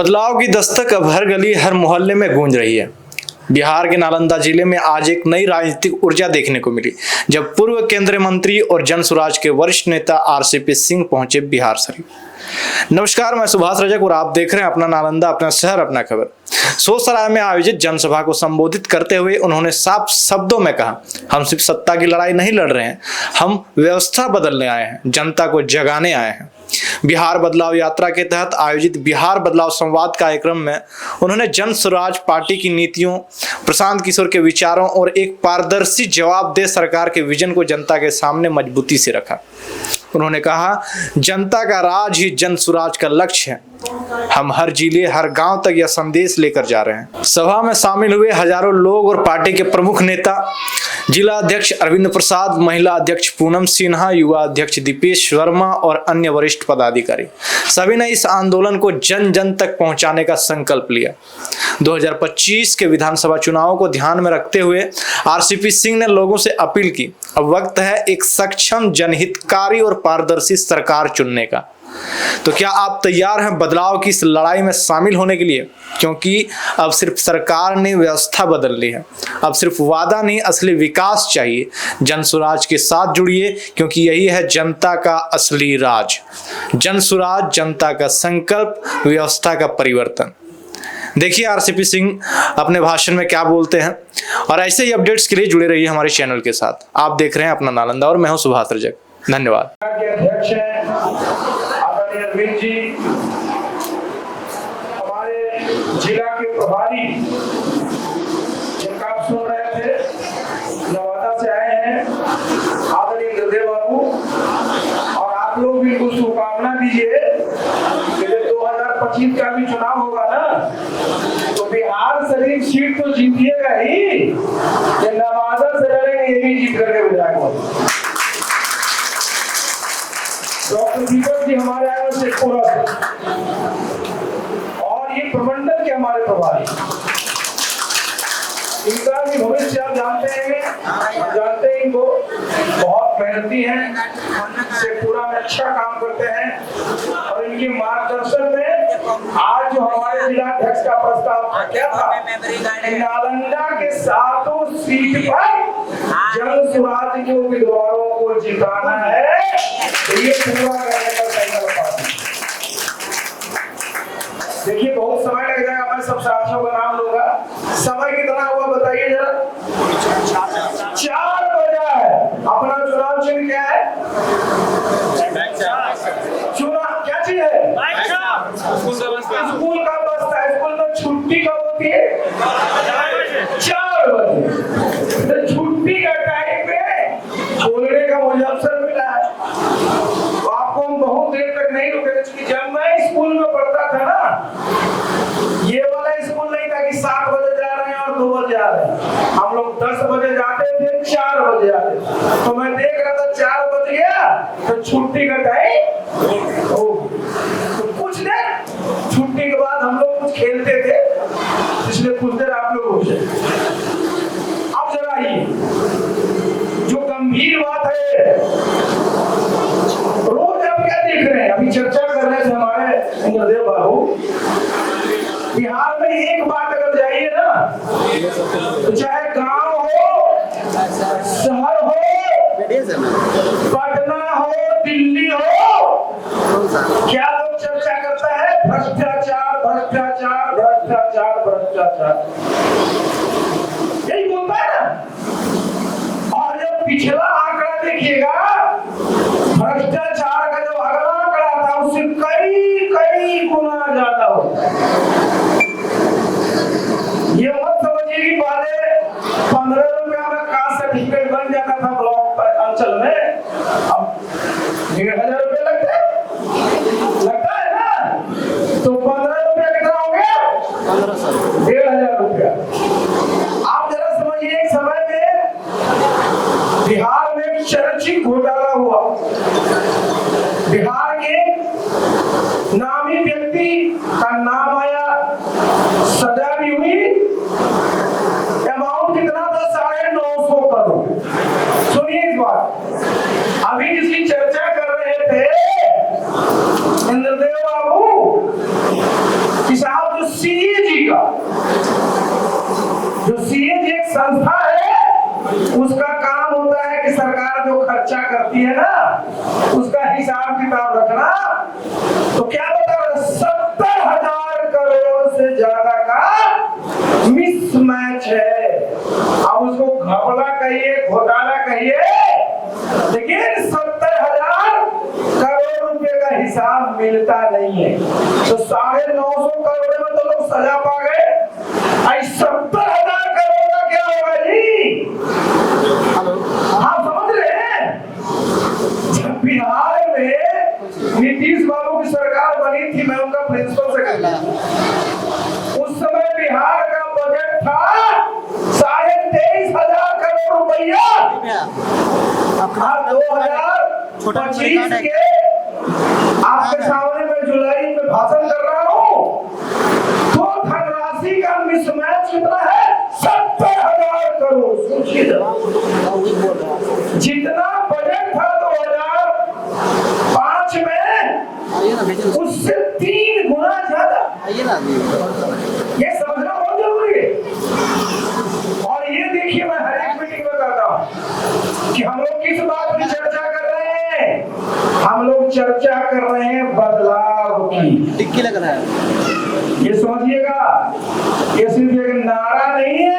बदलाव की दस्तक अब हर गली हर मोहल्ले में गूंज रही है। बिहार के नालंदा जिले में आज एक नई राजनीतिक ऊर्जा देखने को मिली जब पूर्व केंद्रीय मंत्री और जन स्वराज के वरिष्ठ नेता आरसीपी सिंह पहुंचे बिहार शरीफ। नमस्कार, मैं सुभाष रजक और आप देख रहे हैं अपना नालंदा, अपना शहर, अपना खबर। सोसराय में आयोजित जनसभा को संबोधित करते हुए उन्होंने साफ शब्दों में कहा, हम सिर्फ सत्ता की लड़ाई नहीं लड़ रहे हैं, हम व्यवस्था बदलने आए हैं, जनता को जगाने आए हैं। बिहार बदलाव यात्रा के तहत आयोजित बिहार बदलाव संवाद कार्यक्रम में उन्होंने जन स्वराज पार्टी की नीतियों, प्रशांत किशोर के विचारों और एक पारदर्शी जवाबदेह सरकार के विजन को जनता के सामने मजबूती से रखा। उन्होंने कहा, जनता का राज ही जन स्वराज का लक्ष्य है। हम हर जिले हर गांव तक यह संदेश लेकर जा रहे हैं। सभा में शामिल हुए हजारों लोग और पार्टी के प्रमुख नेता, जिला अध्यक्ष अरविंद प्रसाद, महिला अध्यक्ष पूनम सिन्हा, युवा अध्यक्ष दीपेश वर्मा और अन्य वरिष्ठ पदाधिकारी सभी ने इस आंदोलन को जन जन तक पहुंचाने का संकल्प लिया। 2025 के विधानसभा चुनावों को ध्यान में रखते हुए आरसीपी सिंह ने लोगों से अपील की, अब वक्त है एक सक्षम, जनहितकारी और पारदर्शी सरकार चुनने का। तो क्या आप तैयार हैं बदलाव की इस लड़ाई में शामिल होने के लिए? क्योंकि अब सिर्फ सरकार ने व्यवस्था बदल ली है, अब सिर्फ वादा नहीं, असली विकास चाहिए। जन स्वराज के साथ जुड़िए, क्योंकि यही है जनता का असली राज। जन स्वराज, जनता का संकल्प, व्यवस्था का परिवर्तन। देखिए आरसीपी सिंह अपने भाषण में क्या बोलते हैं, और ऐसे ही अपडेट्स के लिए जुड़े रहिए हमारे चैनल के साथ। आप देख रहे हैं अपना नालंदा और मैं हूं सुभाष रजक। धन्यवाद। अरविंद जी हमारे जिला के प्रभारी, जिनका आप सुन रहे थे, नवादा से आए हैं, आदरणीय हृदय बाबू, और आप लोग भी कुछ शुभकामना दीजिए कि जब 2025 का भी चुनाव होगा ना, तो बिहार शरीफ सीट तो जीतिएगा ही, नवादा से लड़ेंगे, ये भी जीत करके विधायक। डॉक्टर दीपक जी हमारे आए से पूरा, और ये प्रबंधन के हमारे प्रभारी, इनका भी भविष्य आप जानते हैं इनको बहुत मेहनती हैं, से पूरा में अच्छा काम करते हैं, और इनके मार्गदर्शन में आज जो हमारे जिला अध्यक्ष का प्रस्ताव क्या था, नालंदा के 7 सीट पर जन स्वराज के उम्मीदवारों को जिताना है, ये पूरा करने का संकल्प। देखिए बहुत समय लग जाएगा, मैं सब साथियों का नाम लूंगा। समय कितना हुआ बताइए जरा? 4 बजा है। अपना चुनाव चिन्ह क्या है? चुनाव क्या चीज है? स्कूल का बस्ता है। स्कूल में छुट्टी कब होती है? 4 बजे। तो छुट्टी का टाइम पे बोलने का मुझे अवसर मिला है, तो आपको हम बहुत देर तक नहीं रुके थे। जब मैं स्कूल में पढ़ता था ना, ये वाला स्कूल नहीं था कि 7 बजे जा रहे हैं और 2 बजे आ रहे हैं। हम लोग 10 बजे जाते थे, 4 बजे आते थे। तो मैं देख रहा था 4 बज गया तो छुट्टी का टाइम हो। तो कुछ देर छुट्टी के बाद हम लोग कुछ खेलते थे, इसलिए कुछ देर आप लोग हो जाए। अब जरा ये जो गंभीर बात है, रोज आप क्या देख रहे हैं, अभी चर्चा कर रहे थे हमारे हृदय बाबू, बिहार में एक बात अगर जाइए ना, तो चाहे गांव हो, शहर हो, पटना हो, दिल्ली हो, क्या लोग चर्चा करता है? भ्रष्टाचार, भ्रष्टाचार, भ्रष्टाचार, भ्रष्टाचार, यही बोलता है ना। और जब पिछला आंकड़ा देखिएगा, भ्रष्टाचार का जो अगला आंकड़ा था, उससे कई गुना ज्यादा होता है। ये मत समझिए कि पहले 15 रुपया में कास्ट सर्टिफिकेट बन जाता था ब्लॉक अंचल में, अब 1500 रुपया लगता है ना। तो 15 रुपया कितना हो गया? 1500 रुपया। आप जरा समझिए, एक समय में बिहार में एक चर्चित घोटाला हुआ। बिहार के नामी व्यक्ति का नाम आया, सजा भी हुई। अमाउंट कितना था? 950 करोड़। सुनिए इस बात, अभी जिसकी चर्चा कर रहे थे इंद्रदेव बाबू कि साहब संस्था है, उसका काम होता है कि सरकार जो खर्चा करती है ना, उसका हिसाब किताब रखना। तो क्या बता रहे, 70,000 करोड़ से ज्यादा का मिसमैच है। अब उसको घपला कहिए, घोटाला कहिए, लेकिन 70,000 करोड़ रुपए का हिसाब मिलता नहीं है। तो 950 करोड़ में तो लोग सजा पा गए, 70,000 करोड़ का क्या होगा जी? आप समझ रहे हैं? जब बिहार में नीतीश बाबू की सरकार बनी थी, मैं उनका प्रिंसिपल सेक्रेटरी, उस समय बिहार का बजट था 23,500 करोड़ रुपया। 2025 के आपके सामने मैं जुलाई में भाषण कर रहा हूँ, तो धनराशि का मिसमैच कितना है? 70,000 करोड़। सोचिए, जितना बजट था 2005 में, उससे 3 गुना ज्यादा। ये समझना बहुत जरूरी है। और ये देखिए, मैं हर एक मीटिंग में कहता हूँ कि हम लोग किस बात की चर्चा कर रहे हैं? हम लोग चर्चा कर रहे हैं बदलाव की। टिक्की लग रहा है, ये समझिएगा, ये सिर्फ एक नारा नहीं है।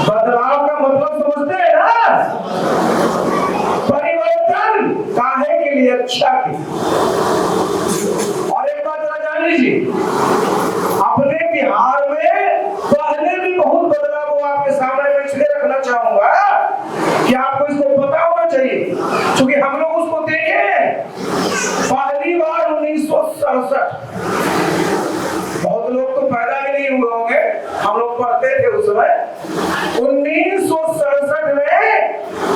बदलाव का मतलब समझते हैं ना? परिवर्तन काहे के लिए? अच्छा के। और एक बात जरा जान लीजिए, अपने बिहार में पहले भी बहुत बदलाव हुआ। आपके सामने मैं इसलिए रखना चाहूंगा कि आपको इसको पता होना चाहिए, क्योंकि हम लोग उसको देखे पहली बार 1967। बहुत लोग तो पैदा भी नहीं हुए होंगे, हम लोग पढ़ते थे उस समय। 1967 में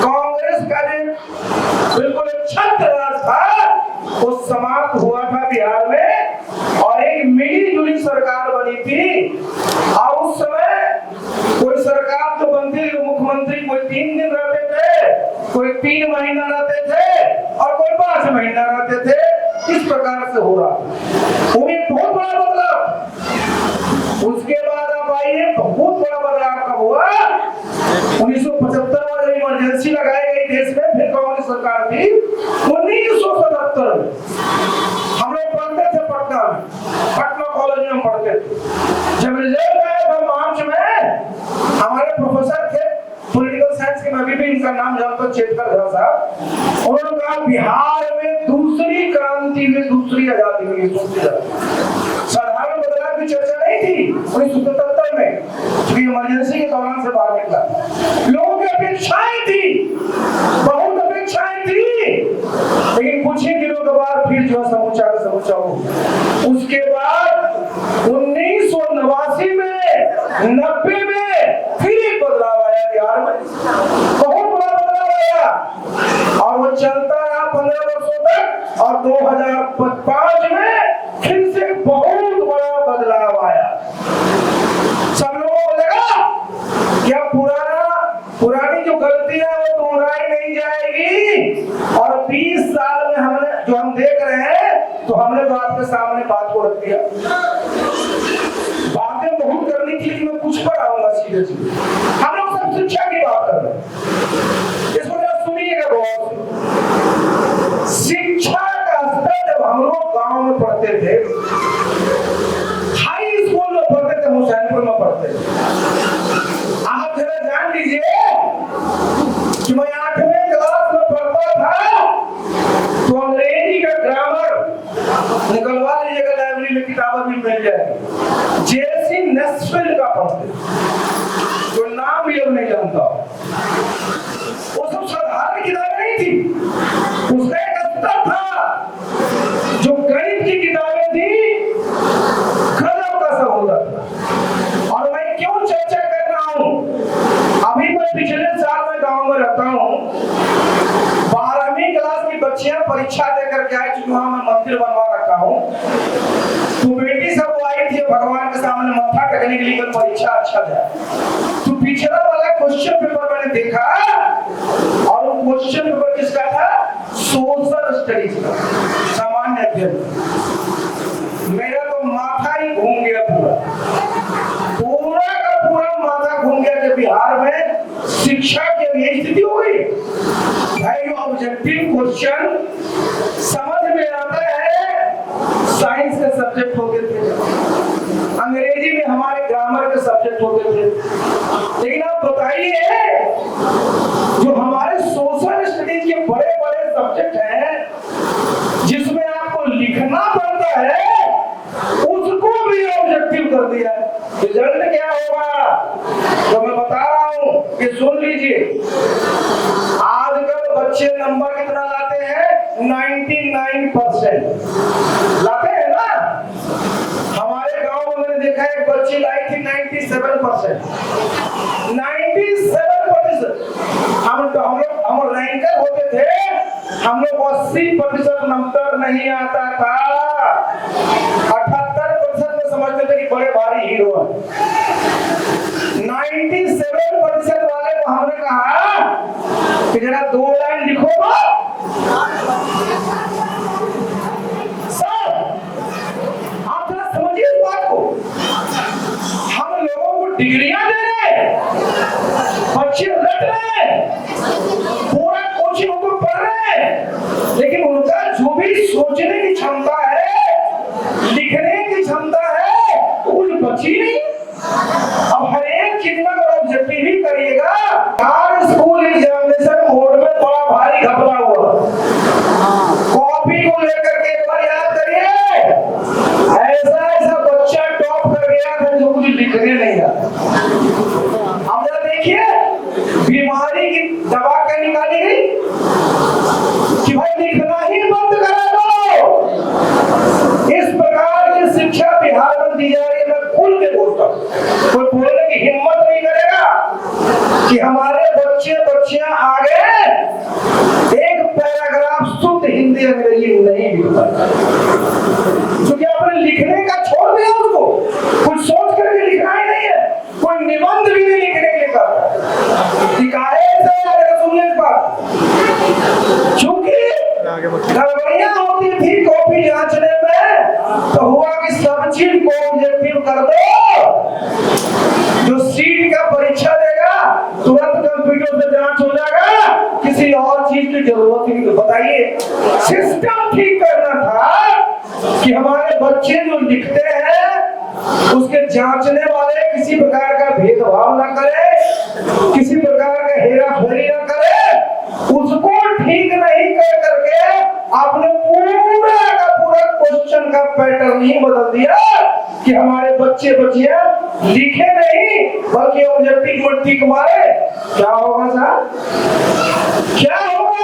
कांग्रेस का जो बिल्कुल छत्र राज था, वो समाप्त हुआ था बिहार में, और एक मिली जुली सरकार बनी थी। और उस समय कोई सरकार तो बनती थी, मुख्यमंत्री कोई 3 दिन रहते थे, कोई 3 महीना रहते थे, और कोई 5 महीना रहते थे। इस प्रकार से हो रहा, वो एक बहुत बड़ा बदलाव। उसके बाद आप आइए, बहुत बड़ा बदलाव कब हुआ? 1975 में जब इमरजेंसी लगाई गई देश में, फिर कांग्रेस सरकार थी। 1977 में हम लोग पढ़ते थे पटना में, पटना कॉलेज में पढ़ते थे। जब रिजल्ट आया था मार्च में, हमारे प्रोफेसर थे पॉलिटिकल साइंस के, मैं भी इनका नाम जानता हूं, चेतकर झा साहब। उन्होंने कहा बिहार में दूसरी क्रांति में दूसरी आजादी मिली। साधारण बदलाव की चर्चा नहीं थी 1977 में, क्योंकि इमरजेंसी के दौरान से बाहर निकला। लोगों की अपेक्षाएं थी, बहुत अपेक्षाएं थी, लेकिन कुछ ही दिनों के बाद फिर जो समूचा का समूचा हो। उसके बाद 1989 में, 90 में फिर एक बदलाव आया बिहार में, बहुत बड़ा बदलाव आया, और वो चलता रहा 15 वर्षों तक। और 2005 में फिर से बहुत बड़ा बदलाव आया। सब लोगों को लगा क्या पुरानी जो गलतियां वो दोहराई नहीं जाएगी। और 20 साल में हमने जो हम देख रहे हैं, तो हमने तो आपके सामने बात को रख दिया। बातें बहुत करनी थी, लेकिन मैं कुछ पर आऊंगा सीधे सीधे। हम लोग सब शिक्षा की बात कर रहे हैं, इसको जरा सुनिएगा गौर से। शिक्षा का स्तर जब हम लोग गांव में पढ़ते थे, हाई स्कूल में पढ़ते थे, हुसैनपुर में पढ़ते थे। आप जरा जान लीजिए कि मैं 8वीं क्लास में पढ़ता था, तो अंग्रेजी का ग्रामर निकलवा लीजिएगा, लाइब्रेरी में किताबें भी मिल जाएगी। जेसी नेस्फिल्ड का पढ़ते, जो नाम भी अब नहीं जानता, वो सब साधारण किताबें नहीं थी। उसका एक स्तर था, जो गणित की किताबें थी, गजब का सब होता था। और मैं क्यों चर्चा कर रहा हूं? अभी मैं पिछले साल में गांव में रहता हूं, 12वीं क्लास की बच्चियां परीक्षा देकर के आई, चूंकि वहां मैं मंदिर बनवा रखा हूं, तो बेटी सब आई थी भगवान के सामने मत्था टेकने के लिए, परीक्षा अच्छा जाए। तो पिछला वाला क्वेश्चन पेपर मैंने देखा, और वो क्वेश्चन पेपर किसका था? सोशल स्टडीज का, सामान्य अध्ययन। मेरा तो माथा ही घूम गया, पूरा का पूरा माथा घूम गया कि बिहार में शिक्षा की अब यही स्थिति हो गई। भाई ऑब्जेक्टिव क्वेश्चन समझ में आता है, साइंस के सब्जेक्ट होते थे, अंग्रेजी में हमारे ग्रामर के सब्जेक्ट होते थे, लेकिन आप बताइए जो हमारे सोशल स्टडीज के बड़े बड़े सब्जेक्ट हैं जिसमें आपको लिखना पड़ता है, उसको भी ऑब्जेक्टिव कर दिया है। रिजल्ट क्या होगा तो मैं बता रहा हूं कि सुन लीजिए। आजकल बच्चे नंबर कितना लाते हैं? 99% लाते हैं ना। हमारे गांव में मैंने देखा है बच्ची लाई थी 97%। 97%। हम रैंकर होते थे, हम लोग 80% नंबर नहीं आता था। 78% में समझते थे कि बड़े भारी हीरो है। 97% वाले को हमने कहा कि जरा 2 लाइन लिखो तो सर आप जरा समझिए इस बात को। हम लोगों को डिग्रियां दे रहे, बच्चे रट रहे, पूरा कोचिंग को पढ़ रहे, लेकिन उनका जो भी सोचने की क्षमता है, लिखने की क्षमता है, कुछ बची नहीं। अब हर एक चीज में अगर ऑब्जेक्टिव ही करिएगा, हर स्कूल एग्जामिनेशन बोर्ड में बड़ा भारी घपला हुआ। कॉपी को लेकर के एक बार याद करिए, ऐसा ऐसा बच्चा टॉप कर गया था जो कुछ लिखने नहीं आता। अब जरा देखिए बीमारी की दवा क्या निकाली गई कि भाई लिखना ही बंद करा दो। इस प्रकार की शिक्षा बिहार में दी जा रही है। मैं खुल के बोलता हूं, कोई बोलने की हिम्मत नहीं करेगा कि हमारे बच्चे बच्चियां आगे एक पैराग्राफ शुद्ध हिंदी अंग्रेजी नहीं लिख पाते, क्योंकि आपने लिखने का छोड़ दिया। उसको कुछ सोच करके लिखना ही नहीं है, कोई निबंध भी नहीं लिखने के लिए सुनने इस बात। चूंकि गड़बड़ियां होती थी कॉपी जांचने में, तो हुआ कि सब चीज को ऑब्जेक्टिव कर दो। जो सीट का परीक्षा देगा तुरंत कंप्यूटर से जांच हो जाएगा, किसी और चीज की जरूरत ही नहीं। बताइए सिस्टम ठीक करना था कि हमारे बच्चे जो लिखते हैं उसके जांचने वाले किसी प्रकार का भेदभाव ना करे, किसी प्रकार का हेरा फेरी ना करे। उसको ठीक नहीं कर करके आपने पूरा का पूरा क्वेश्चन का पैटर्न ही बदल दिया कि हमारे बच्चे बच्चियां लिखे नहीं बल्कि ऑब्जेक्टिव में टिक मारे। क्या होगा साहब, क्या होगा?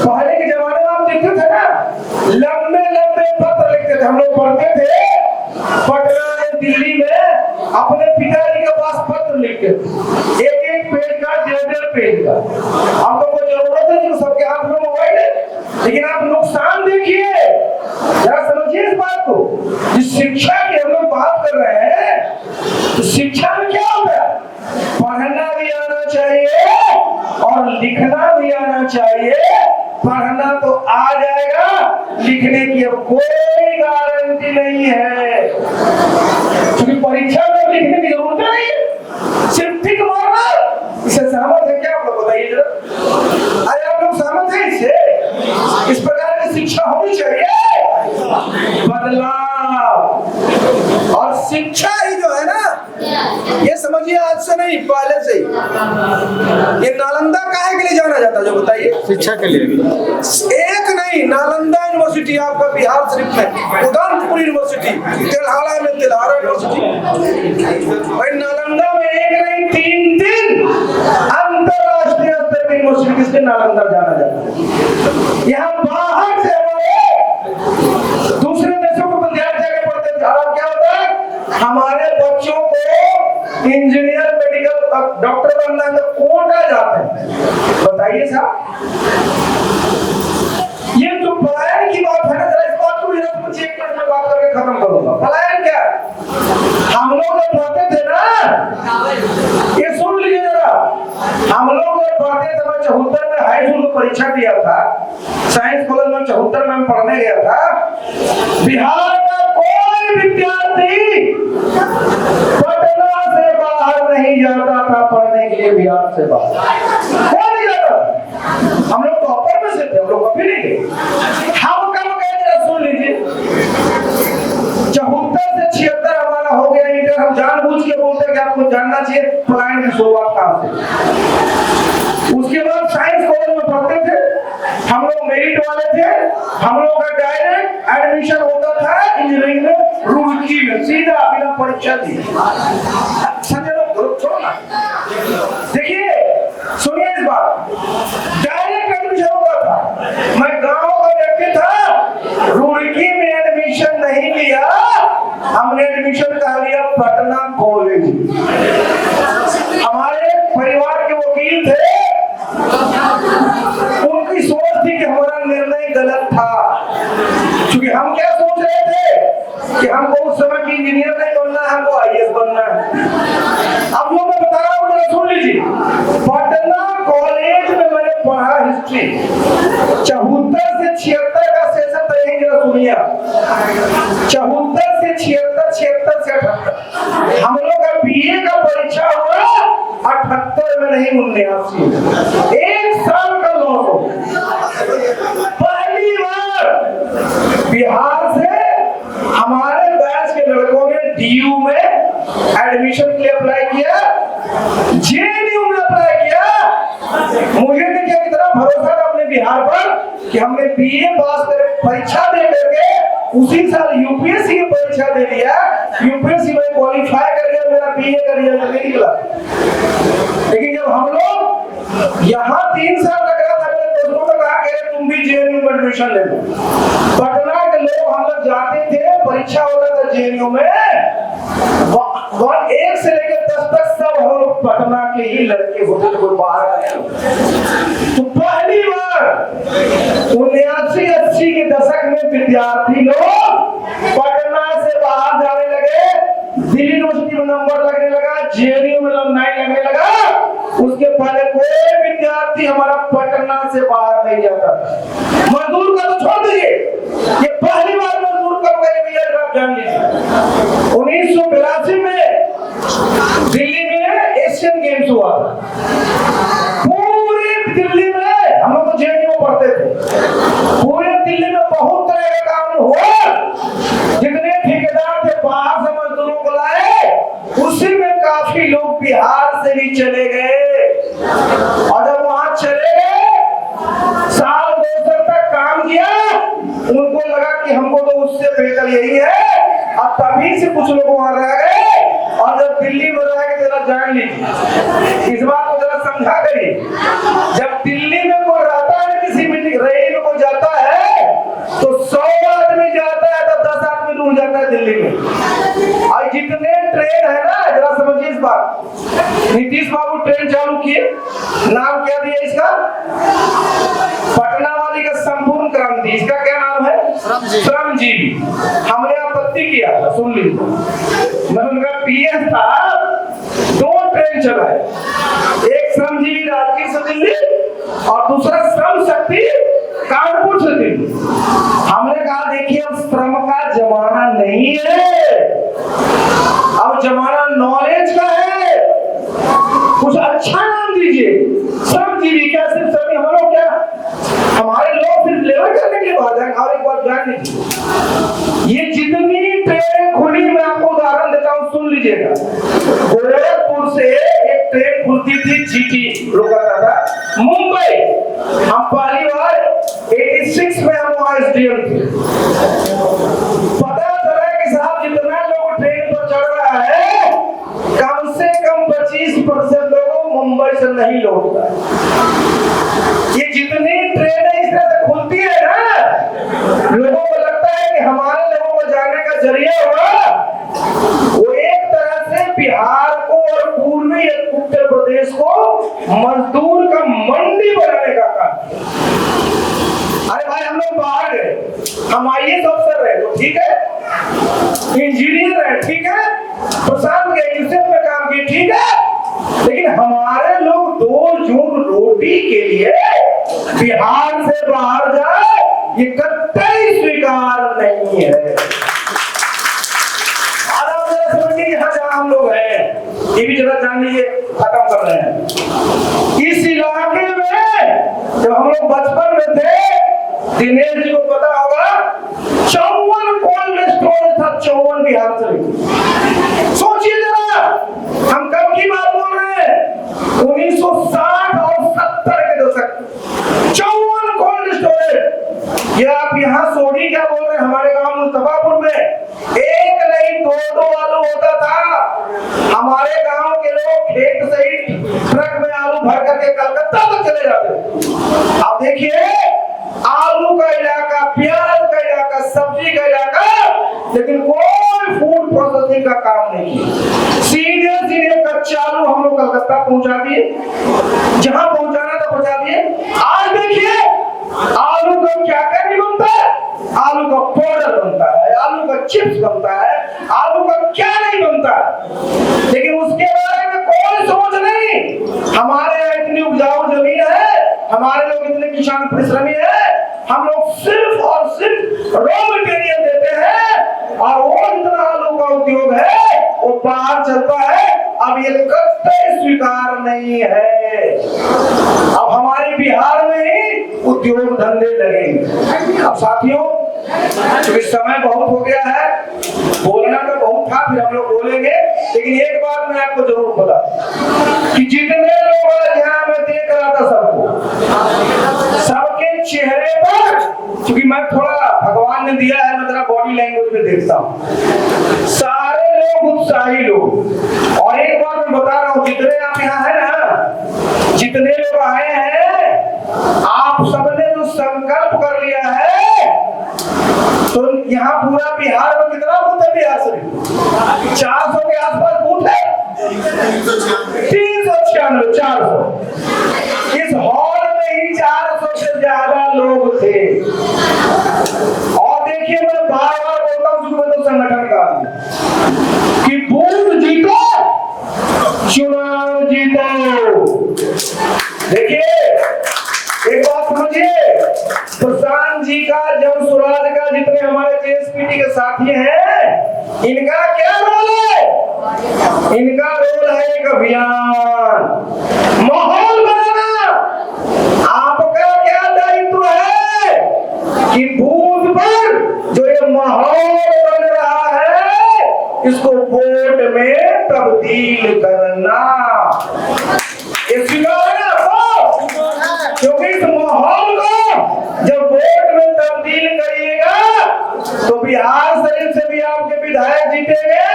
पहले के जमाने में आप देखते थे ना, लंबे लंबे पत्र लिखते थे। हम लोग पढ़ते थे पटना में, दिल्ली में अपने पिताजी के पास पत्र लिखते थे, एक एक पेज का, 1.5 पेज का। आप लोगों को जरूरत है कि सबके हाथ में मोबाइल है, लेकिन आप नुकसान देखिए, जरा समझिए इस बात को। जिस शिक्षा की हम लोग बात कर रहे हैं, तो शिक्षा में क्या होता है? पढ़ना भी आना चाहिए और लिखना भी आना चाहिए। पढ़ना तो आ जाएगा, लिखने की अब कोई गारंटी नहीं है, क्योंकि परीक्षा में लिखने की जरूरत नहीं है, सिर्फ टिक मारना। इससे सहमत है क्या? आप लोग बताइए जरा। अरे आप लोग सहमत हैं इससे? इस प्रकार की शिक्षा होनी चाहिए, बदलाव। और शिक्षा ही जो है ना, ये समझिए आज से नहीं पहले से ही। ये नालंदा काहे के लिए जाना जाता है जो बताइए? शिक्षा के लिए। एक नहीं, नालंदा यूनिवर्सिटी आपका बिहार शरीफ में, उदयपुर यूनिवर्सिटी, तेल्हाड़ा में तेल्हाड़ा यूनिवर्सिटी। भाई नालंदा में एक नहीं 3 अंतरराष्ट्रीय स्तर की यूनिवर्सिटी से नालंदा जाना जाता है। यहाँ बाहर से हमारे दूसरे देशों को विद्यार्थी आगे पढ़ते थे। और क्या होता है, हमारे बच्चों को इंजीनियर, मेडिकल, डॉक्टर बनना है तो कोटा जाते हैं। बताइए साहब, ये जो पलायन की बात है ना, जरा इस बात को भी कुछ एक मिनट में बात करके खत्म करूंगा। पलायन क्या है? हम लोग जब पढ़ते थे ना, ये सुन लीजिए जरा, हम लोग जब पढ़ते थे, मैं 74 में हाई स्कूल को परीक्षा दिया था, साइंस कॉलेज में 74 में पढ़ने गया था। बिहार का कोई विद्यार्थी पटना से बाहर बाहर नहीं जाता था पढ़ने के लिए, बिहार से बाहर कौन नहीं जाता। हम लोग टॉपर में से थे, हम लोग कभी नहीं गए। हम कब गए जरा सुन लीजिए। 74 से 76 हमारा हो गया इंटर। हम जानबूझ के बोलते हैं कि आपको जानना चाहिए पलायन की शुरुआत कहाँ से। उसके बाद साइंस कॉलेज में पढ़ते थे, हम लोग मेरिट वाले थे। हम लोग का डायरेक्ट एडमिशन होता था इंजीनियरिंग में रुड़की में, सीधा बिना परीक्षा दिए। समझे लोग, छोड़ो ना। देखिए सुनिए इस बात, डायरेक्ट एडमिशन होता था। मैं गांव का व्यक्ति था, रुड़की में एडमिशन नहीं लिया, हमने एडमिशन कहा लिया पटना कॉलेज। हमारे परिवार के वकील थे, उनकी सोच थी कि हमारा निर्णय गलत था, क्योंकि हम क्या सोच रहे थे कि हमको उस समय की इंजीनियर नहीं बनना है, हमको आईएएस बनना है। अब जो मैं बता रहा हूँ जरा सुन लीजिए। पटना कॉलेज में मैंने पढ़ा हिस्ट्री। 74 से 76 का सेशन तय, जरा सुनिए। 74 से 76, 76 से 78 हम लोग का बीए का परीक्षा हुआ 78 में, नहीं 79। एक साल का लॉस हो। पहली बार बिहार से हमारे बैच के लड़कों ने डीयू में एडमिशन के लिए अप्लाई किया, जेएनयू में अप्लाई किया। मुझे देखिए कितना भरोसा था अपने बिहार पर कि हमने बीए पास कर परीक्षा दे करके उसी साल यूपीएससी की परीक्षा दे दिया। यूपीएससी में क्वालिफाई कर गया, मेरा बीए का रिजल्ट नहीं निकला। लेकिन जब हम लोग यहाँ 3 साल लग रहा था, मेरे दोस्तों ने कहा कि तुम भी जेएनयू में एडमिशन ले लो। पटना के लोग हम लोग जाते थे, परीक्षा होता था जेएनयू में, 1 से लेकर 10 तक सब हम लोग पटना के ही लड़के होते थे, कोई बाहर आया। तो पहली बार 79-80 के दशक में विद्यार्थी लोग पटना से बाहर जाने लगे, दिल्ली यूनिवर्सिटी में नंबर लगने लगा, जेएनयू में लाइन लगने लगा। उसके पहले कोई विद्यार्थी हमारा पटना से बाहर नहीं जाता। मजदूर का तो छोड़ दीजिए, ये पहली बार मजदूर का भैया आप जान लीजिए। 1982 में दिल्ली में एशियन गेम्स हुआ। पूरी दिल्ली में, हम लोग तो जेएनयू में पढ़ते थे, पूरे दिल्ली में बहुत तरह का काम हुआ। जितने ठेकेदार थे बाहर से मजदूरों को लाए, उसी में काफी लोग बिहार से भी चले गए। और जब वहां चले गए, साल 2 साल तक काम किया, उनको लगा कि हमको तो उससे बेहतर यही है, और तभी से कुछ लोग वहां रह गए। और जब दिल्ली में रह के जरा जान लीजिए, इस बात को जरा समझा करिए। जब दिल्ली में कोई रहता है, किसी मीटिंग रैली में कोई जाता है, तो 100 आदमी जाता है तो 10 आदमी दूर जाता है दिल्ली में। और जितने ट्रेन है ना, जरा समझिए इस बात। नीतीश बाबू ट्रेन चालू किए, नाम क्या दिया इसका? पटना वाली का संपूर्ण क्रांति। इसका क्या नाम है? श्रमजीवी। हमने आपत्ति किया था, सुन लीजिए। मैं उनका पीएस था, 2 ट्रेन चलाए, एक श्रमजीवी राजगीर से दिल्ली और दूसरा श्रम शक्ति कानपुर से दिल्ली। हमने कहा देखिए अब श्रम का जमाना नहीं है, अब जमाना नॉलेज का है, कुछ अच्छा नाम दीजिए। श्रमजीवी क्या सिर्फ सभी हम लोग क्या, हमारे लोग सिर्फ लेबर करने के लिए बाहर जाएंगे। और एक बात जान लीजिए, ये जितनी ट्रेन खुली, मैं आपको उदाहरण देता हूँ, सुन लीजिएगा। गोरखपुर से एक ट्रेन खुलती थी, जीटी लोग आता था मुंबई। हम पहली बार 86 में हम वहां एसडीएम थे। पता चला कि साहब जितना लोग ट्रेन पर चढ़ रहा है, कम से कम 25% लोग मुंबई से नहीं लौटता। ये जितनी ट्रेनें इस तरह से खुलती है ना, लोगों को लगता है कि हमारे लोगों को जाने का जरिया हुआ। वो एक तरह से बिहार को और पूर्वी उत्तर प्रदेश को मजदूर का मंडी बनाने का काम। अरे भाई हम लोग बाहर गए, हम आईएएस अफसर रहे तो ठीक है, इंजीनियर रहे ठीक है, प्रशांत के यूसेफ में काम किए ठीक है, लेकिन हमारे लोग 2 जून रोटी के लिए बिहार से बाहर जाए, ये कतई स्वीकार नहीं है। जहाँ हम लोग हैं, ये भी जरा जान लीजिए, खत्म कर रहे हैं। इस इलाके में जब हम लोग बचपन में थे, दिनेश जी को पता होगा, 54 कोल्ड स्टोर था, 54 बिहार से। सोचिए जरा, हम कब की बात बोल रहे हैं? 1960 और 70 के दशक, 54 कोल्ड स्टोरेज। ये आप यहाँ सोडी क्या बोल रहे हैं? हमारे गांव मुस्तफापुर में एक नहीं दो आलू होता था। हमारे गांव के लोग खेत से ही ट्रक में आलू भर करके कलकत्ता तक चले जाते। आप देखिए, आलू का इलाका, प्याज का इलाका, सब्जी का इलाका, लेकिन कोई फूड प्रोसेसिंग का काम नहीं किया। सीधे सीधे कच्चा आलू हम लोग कलकत्ता पहुंचा दिए, जहां पहुंचाना था पहुंचा दिए। आज देखिए, आलू का क्या क्या नहीं बनता है? आलू का पाउडर बनता है, आलू का चिप्स बनता है, आलू का क्या नहीं बनता, लेकिन उसके बारे में कोई सोच नहीं। हमारे यहाँ इतनी उपजाऊ जमीन है, हमारे लोग इतने किसान परिश्रमी है, हम लोग सिर्फ और सिर्फ रॉ मटेरियल देते हैं, और वो जितना आलू का उद्योग है वो बाहर चलता है। अब ये कतई स्वीकार नहीं है। अब हमारे बिहार में ही उद्योग धंधे लगेंगे। अब साथियों, क्योंकि समय बहुत हो गया है, बोलना तो बहुत था, फिर हम लोग बोलेंगे, लेकिन एक बात मैं आपको जरूर बता कि जितने लोग यहाँ मैं देख रहा था सबके चेहरे पर, क्योंकि मैं थोड़ा भगवान ने दिया है, मैं तेरा बॉडी लैंग्वेज में देखता हूँ, सारे लोग उत्साही लोग। और एक बात मैं बता रहा हूँ, जितने आप यहाँ है ना, जितने लोग आए हैं, आप सबने जो संकल्प कर लिया है, तो यहाँ पूरा बिहार में कितना बूथ है? बिहार से 400 के आसपास बूथ है, 396, 400। इस हॉल में ही 400 से ज्यादा लोग थे। और देखिए, मैं बार बार बोलता हूँ, मैं तो संगठन का कि बूथ जीतो, चुनाव जीतो। देखिए, एक बात समझिए, प्रशांत जी का, जन स्वराज का, जितने हमारे जेएसपीटी के साथी हैं, इनका क्या रोल है? इनका रोल है एक अभियान, माहौल बनाना। आपका क्या दायित्व है कि बूथ पर जो ये माहौल बन रहा है, इसको वोट में तब्दील करना। ये स्वीकार है आपको? क्योंकि इस माहौल को जब वोट में तब्दील करिएगा, तो बिहार शरीफ से भी आपके विधायक जीतेंगे,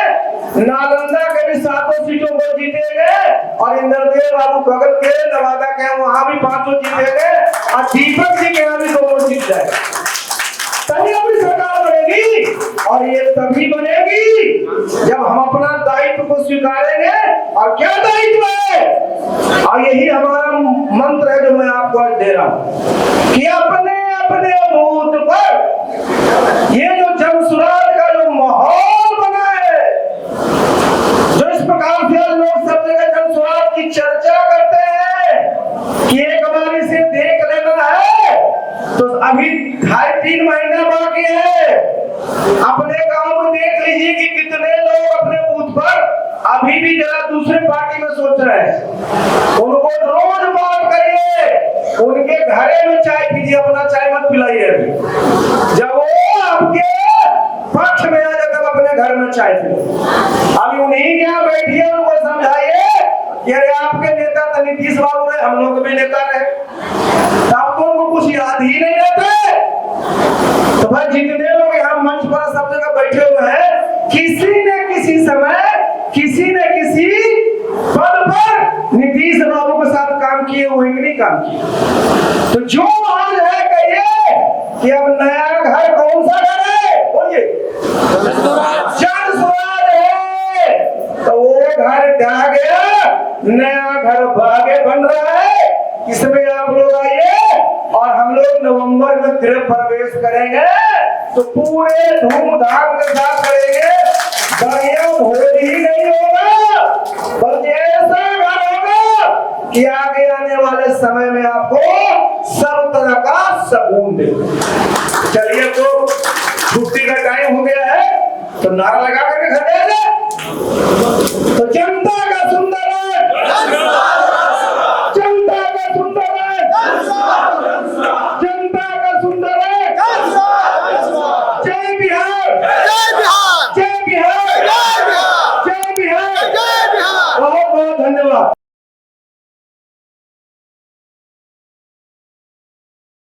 नालंदा के भी 7 सीटों पर जीतेंगे, और इंद्रदेव बाबू बगल के नवादा के वहां भी 5 जीतेंगे, और दीपक जी के यहाँ भी 2 जीत जाएगा। तभी अपनी सरकार बनेगी, और ये तभी बनेगी जब हम अपना दायित्व को स्वीकारेंगे। और क्या दायित्व है? और यही हमारा मंत्र है जो मैं आपको आज दे रहा हूं कि अपने अपने बूथ पर ये जो जन स्वराज का जो माहौल बना है, जो इस प्रकार से लोग सब जगह जन स्वराज की चर्चा करते हैं कि एक बार इसे देख लेना है, तो अभी 2.5-3 महीना बाकी है। अपने गांव में देख लीजिए कि कितने लोग अपने बूथ पर अभी भी जरा दूसरे पार्टी में सोच रहे हैं। उनको रोज बात करिए, उनके घरे में चाय पीजिए, अपना चाय मत पिलाइए। जब वो आपके पक्ष में आ जाए, तब अपने घर में चाय पिलाइए। अभी उन्हीं के यहाँ बैठिए, उनको समझाइए कि अरे आपके नेता तो नीतीश बाबू रहे, हम लोग भी नेता रहे, तब तो उनको कुछ याद ही नहीं रहता। तो भाई, जितने लोग यहाँ मंच पर सब जगह बैठे हुए हैं, किसी न किसी समय, किसी न किसी पद पर नीतीश बाबू के साथ काम किए हुए कि नहीं काम किए। तो जो आज है, कहिए कि अब नया घर कौन सा घर है? बोलिए, जन स्वराज है। तो वो घर ढह गया, नया घर भागे बन रहा है। इसमें आप लोग आइए, और हम लोग नवंबर में गृह प्रवेश करेंगे, तो पूरे धूमधाम के साथ करेंगे। बढ़िया भोज ही नहीं होगा, बल्कि ऐसा घर होगा कि आगे आने वाले समय में आपको सब तरह का सुकून देगा। चलिए, तो छुट्टी का टाइम हो गया है, तो नारा लगा करके घर जाएंगे। तो जनता